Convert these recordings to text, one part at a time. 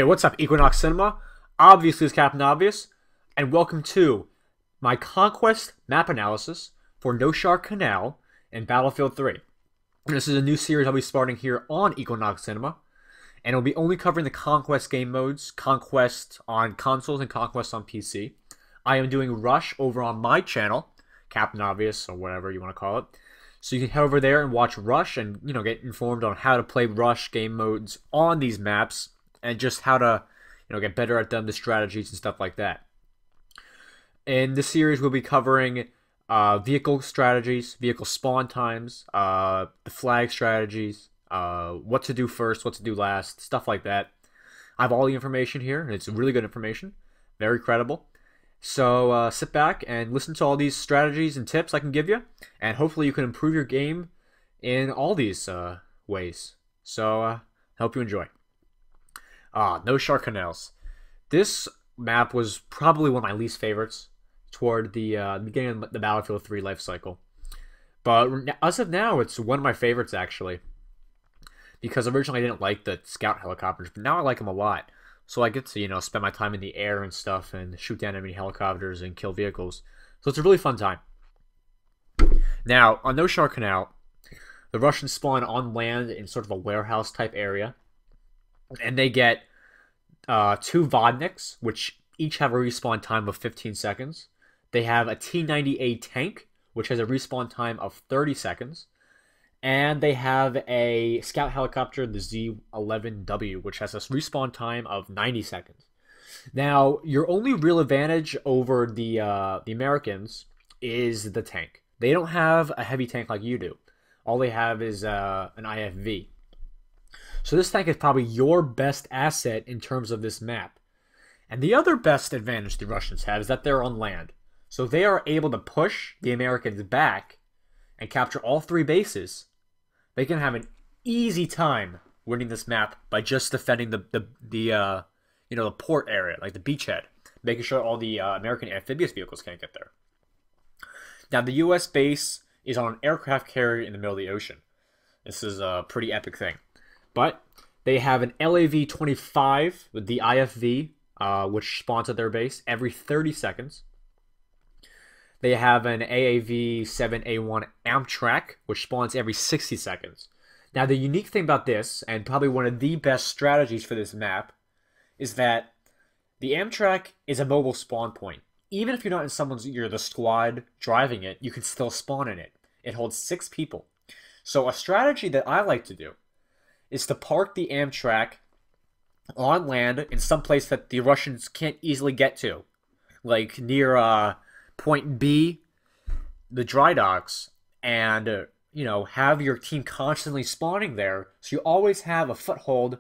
Hey, what's up, Equinox Cinema? Obviously, it's Captain Obvious, and welcome to my Conquest map analysis for Noshahr Canal in Battlefield 3. This is a new series I'll be starting here on Equinox Cinema, and it'll be only covering the Conquest game modes, Conquest on consoles and Conquest on PC. I am doing Rush over on my channel, Captain Obvious, or whatever you want to call it. So you can head over there and watch Rush and, get informed on how to play Rush game modes on these maps and just how to, get better at them, the strategies and stuff like that. In this series, we'll be covering vehicle strategies, vehicle spawn times, the flag strategies, what to do first, what to do last, stuff like that. I have all the information here, and it's really good information, very credible. So sit back and listen to all these strategies and tips I can give you, and hopefully you can improve your game in all these ways. So I hope you enjoy. Noshahr Canals. This map was probably one of my least favorites toward the beginning of the Battlefield 3 life cycle. But as of now, it's one of my favorites, actually. Because originally I didn't like the scout helicopters, but now I like them a lot. So I get to, spend my time in the air and stuff and shoot down enemy helicopters and kill vehicles. So it's a really fun time. Now, on Noshahr Canal, the Russians spawn on land in sort of a warehouse type area. And they get 2 Vodniks, which each have a respawn time of 15 seconds. They have a T-90A tank, which has a respawn time of 30 seconds. And they have a scout helicopter, the Z-11W, which has a respawn time of 90 seconds. Now, your only real advantage over the Americans is the tank. They don't have a heavy tank like you do. All they have is an IFV. So this tank is probably your best asset in terms of this map. And the other best advantage the Russians have is that they're on land. So they are able to push the Americans back and capture all 3 bases. They can have an easy time winning this map by just defending the port area, like the beachhead, making sure all the American amphibious vehicles can't get there. Now, the U.S. base is on an aircraft carrier in the middle of the ocean. This is a pretty epic thing. But they have an LAV-25 with the IFV, which spawns at their base every 30 seconds. They have an AAV-7A1 Amtrak, which spawns every 60 seconds. Now, the unique thing about this, and probably one of the best strategies for this map, is that the Amtrak is a mobile spawn point. Even if you're not in you're the squad driving it, you can still spawn in it. It holds 6 people. So a strategy that I like to do is to park the Amtrak on land in some place that the Russians can't easily get to, like near Point B, the dry docks, and have your team constantly spawning there, so you always have a foothold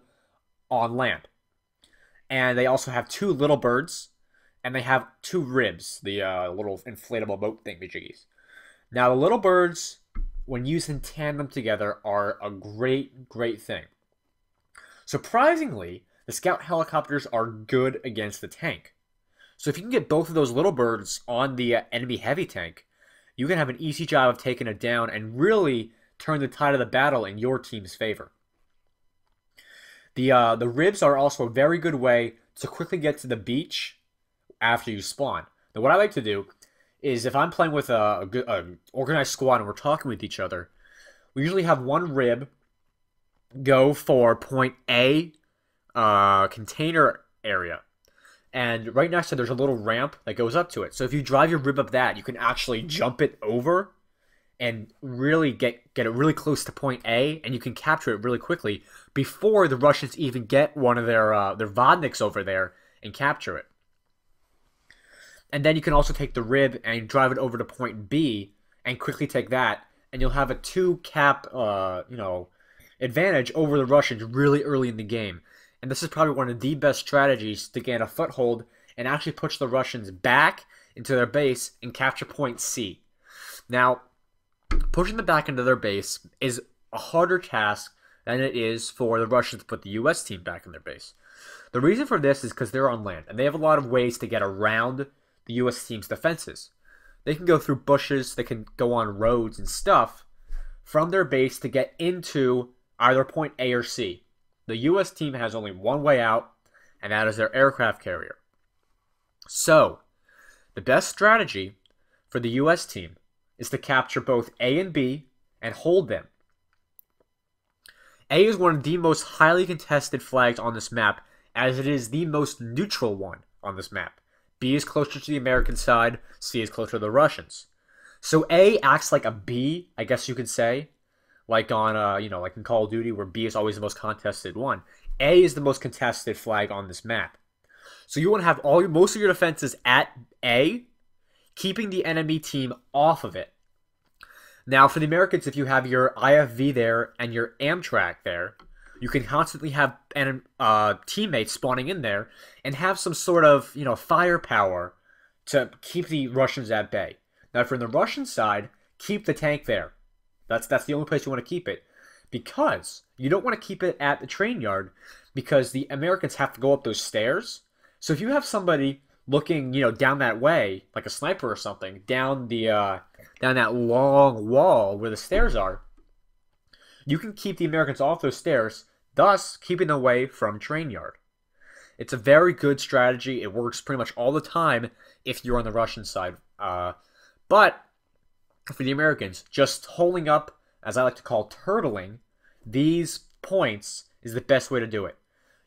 on land. And they also have 2 little birds, and they have 2 ribs, the little inflatable boat thingamajiggies. Now, the little birds, when used in tandem together, are a great thing. Surprisingly, the scout helicopters are good against the tank. So if you can get both of those little birds on the enemy heavy tank, you can have an easy job of taking it down and really turn the tide of the battle in your team's favor. The ribs are also a very good way to quickly get to the beach after you spawn. Now, what I like to do is if I'm playing with a organized squad and we're talking with each other, we usually have one rib go for point A container area. And right next to it, there's a little ramp that goes up to it. So if you drive your rib up that, you can actually jump it over and really get it really close to point A, and you can capture it really quickly before the Russians even get one of their Vodniks over there and capture it. And then you can also take the rib and drive it over to point B and quickly take that, and you'll have a 2-cap advantage over the Russians really early in the game. And this is probably one of the best strategies to gain a foothold and actually push the Russians back into their base and capture point C. Now, pushing them back into their base is a harder task than it is for the Russians to put the U.S. team back in their base. The reason for this is because they're on land, and they have a lot of ways to get around the U.S. team's defenses. They can go through bushes, they can go on roads and stuff from their base to get into either point A or C. The U.S. team has only one way out, and that is their aircraft carrier. So, the best strategy for the US team is to capture both A and B and hold them. A is one of the most highly contested flags on this map, as it is the most neutral one on this map. B is closer to the American side, C is closer to the Russians. So A acts like a B, I guess you could say, like on like in Call of Duty, where B is always the most contested one. A is the most contested flag on this map. So you want to have most of your defenses at A, keeping the enemy team off of it. Now, for the Americans, if you have your IFV there and your Amtrak there, you can constantly have teammates spawning in there and have some sort of, firepower to keep the Russians at bay. Now, from the Russian side, keep the tank there. That's the only place you want to keep it. Because you don't want to keep it at the train yard, because the Americans have to go up those stairs. So if you have somebody looking, down that way, like a sniper or something, down that long wall where the stairs are, you can keep the Americans off those stairs, thus keeping them away from train yard. It's a very good strategy. It works pretty much all the time if you're on the Russian side. But for the Americans, just holding up, as I like to call turtling, these points is the best way to do it.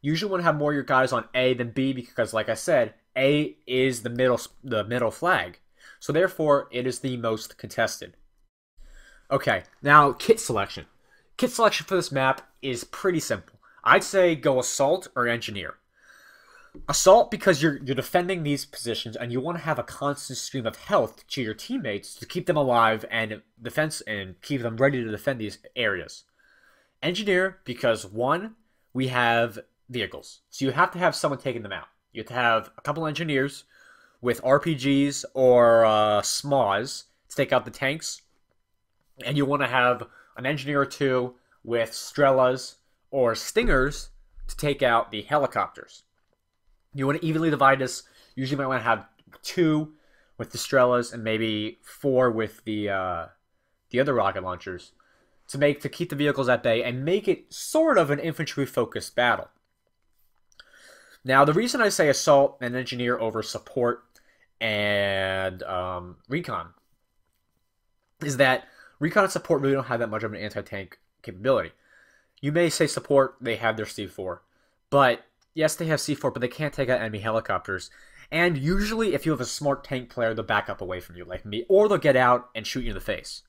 You usually want to have more of your guys on A than B because, like I said, A is the middle flag. So therefore, it is the most contested. Okay, now kit selection. Kit selection for this map is pretty simple. I'd say go Assault or Engineer. Assault because you're defending these positions and you want to have a constant stream of health to your teammates to keep them alive and keep them ready to defend these areas. Engineer because, one, we have vehicles. So you have to have someone taking them out. You have to have a couple engineers with RPGs or SMAs to take out the tanks. And you want to have an engineer or two with Strelas or Stingers to take out the helicopters. You want to evenly divide this. Usually you might want to have 2 with the Strelas and maybe 4 with the other rocket launchers to keep the vehicles at bay and make it sort of an infantry-focused battle. Now, the reason I say Assault and Engineer over Support and Recon is that Recon and Support really don't have that much of an anti-tank capability. You may say Support, they have their C4, but yes, they have C4, but they can't take out enemy helicopters. And usually, if you have a smart tank player, they'll back up away from you, like me, or they'll get out and shoot you in the face.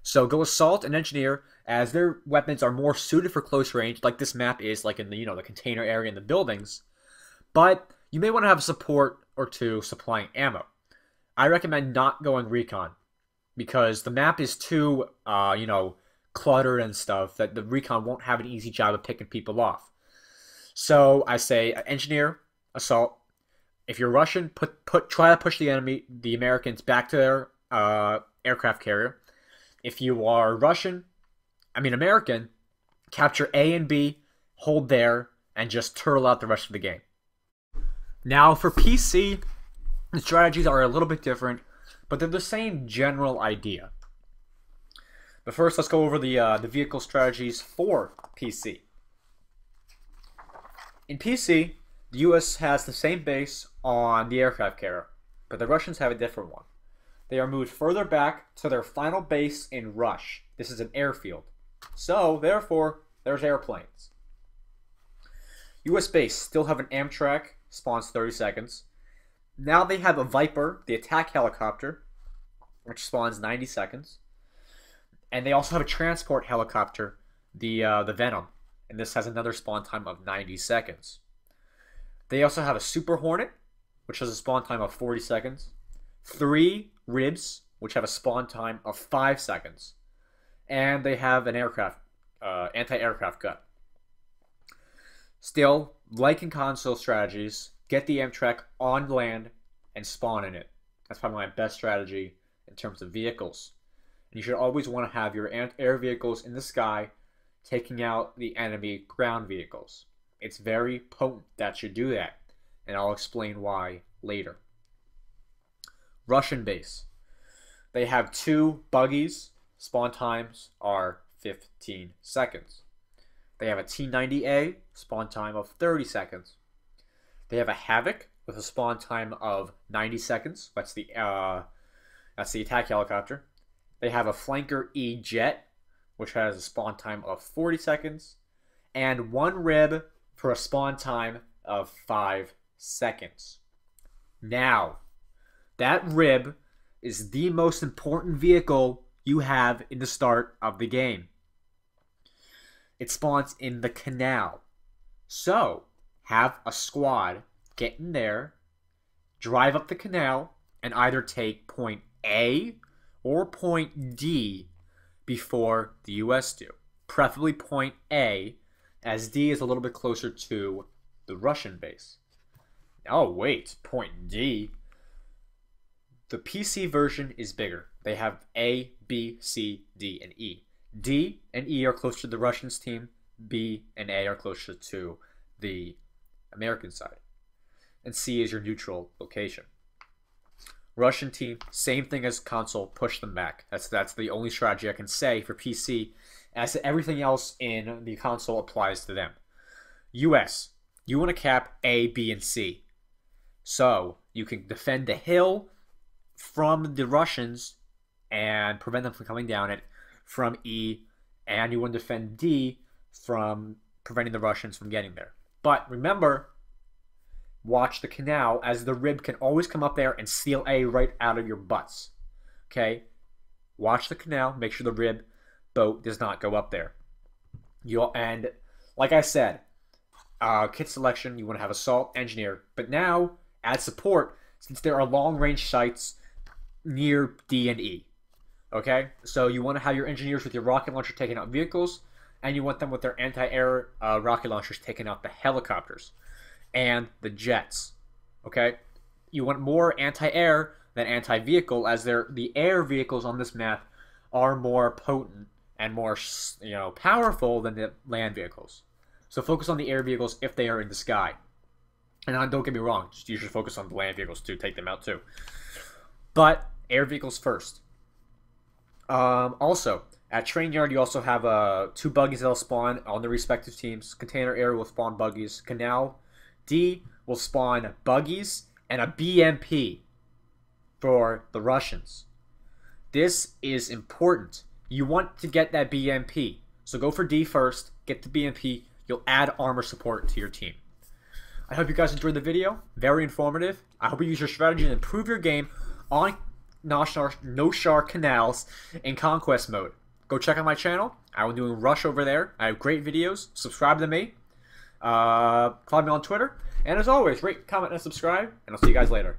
So go Assault and Engineer, as their weapons are more suited for close range, like this map is, like in the the container area in the buildings. But you may want to have a Support or 2 supplying ammo. I recommend not going Recon, because the map is too, cluttered and stuff, that the Recon won't have an easy job of picking people off. So I say Engineer, Assault. If you're Russian, try to push the Americans back to their aircraft carrier. If you are American, capture A and B, hold there, and just turtle out the rest of the game. Now for PC, the strategies are a little bit different, but they're the same general idea. But first, let's go over the vehicle strategies for PC. In PC, the US has the same base on the aircraft carrier, but the Russians have a different one. They are moved further back to their final base in Rush. This is an airfield. So, therefore, there's airplanes. US base still have an Amtrak, spawns 30 seconds. Now they have a Viper, the attack helicopter, which spawns 90 seconds. And they also have a transport helicopter, the Venom, and this has another spawn time of 90 seconds. They also have a Super Hornet, which has a spawn time of 40 seconds. 3 Ribs, which have a spawn time of 5 seconds. And they have an anti-aircraft gun. Still, like in console strategies, get the Amtrak on land and spawn in it. That's probably my best strategy in terms of vehicles. And you should always want to have your air vehicles in the sky taking out the enemy ground vehicles. It's very potent that you do that, and I'll explain why later. Russian base. They have 2 buggies. Spawn times are 15 seconds. They have a T-90A, spawn time of 30 seconds. They have a Havoc with a spawn time of 90 seconds. That's the attack helicopter. They have a Flanker E jet, which has a spawn time of 40 seconds, and one rib for a spawn time of 5 seconds. Now, that rib is the most important vehicle you have in the start of the game. It spawns in the canal. So, have a squad get in there, drive up the canal, and either take point A or point D before the US do. Preferably point A, as D is a little bit closer to the Russian base. Oh, wait, point D. The PC version is bigger. They have A, B, C, D, and E. D and E are closer to the Russians team. B and A are closer to the American side. And C is your neutral location. Russian team, same thing as console, push them back. That's the only strategy I can say for PC, as everything else in the console applies to them. US, you want to cap A, B, and C. So you can defend the hill from the Russians and prevent them from coming down it from E, and you want to defend D from preventing the Russians from getting there. But remember, watch the canal, as the rib can always come up there and steal A right out of your butts. Okay? Watch the canal, make sure the rib boat does not go up there. And like I said, kit selection, you want to have assault, engineer, but now add support, since there are long-range sites near D and E. Okay? So you want to have your engineers with your rocket launcher taking out vehicles, and you want them with their anti-air rocket launchers taking out the helicopters and the jets. Okay? You want more anti-air than anti-vehicle, as the air vehicles on this map are more potent and more, powerful than the land vehicles. So focus on the air vehicles if they are in the sky. And don't get me wrong, you should focus on the land vehicles too, take them out too. But air vehicles first. Also, at Train Yard, you also have 2 buggies that will spawn on the respective teams. Container Air will spawn buggies. Canal D will spawn buggies and a BMP for the Russians. This is important. You want to get that BMP. So go for D first, get the BMP. You'll add armor support to your team. I hope you guys enjoyed the video. Very informative. I hope you use your strategy to improve your game on Noshahr Canals in Conquest mode. Go check out my channel. I'm doing Rush over there. I have great videos. Subscribe to me. Follow me on Twitter. And as always, rate, comment, and subscribe. And I'll see you guys later.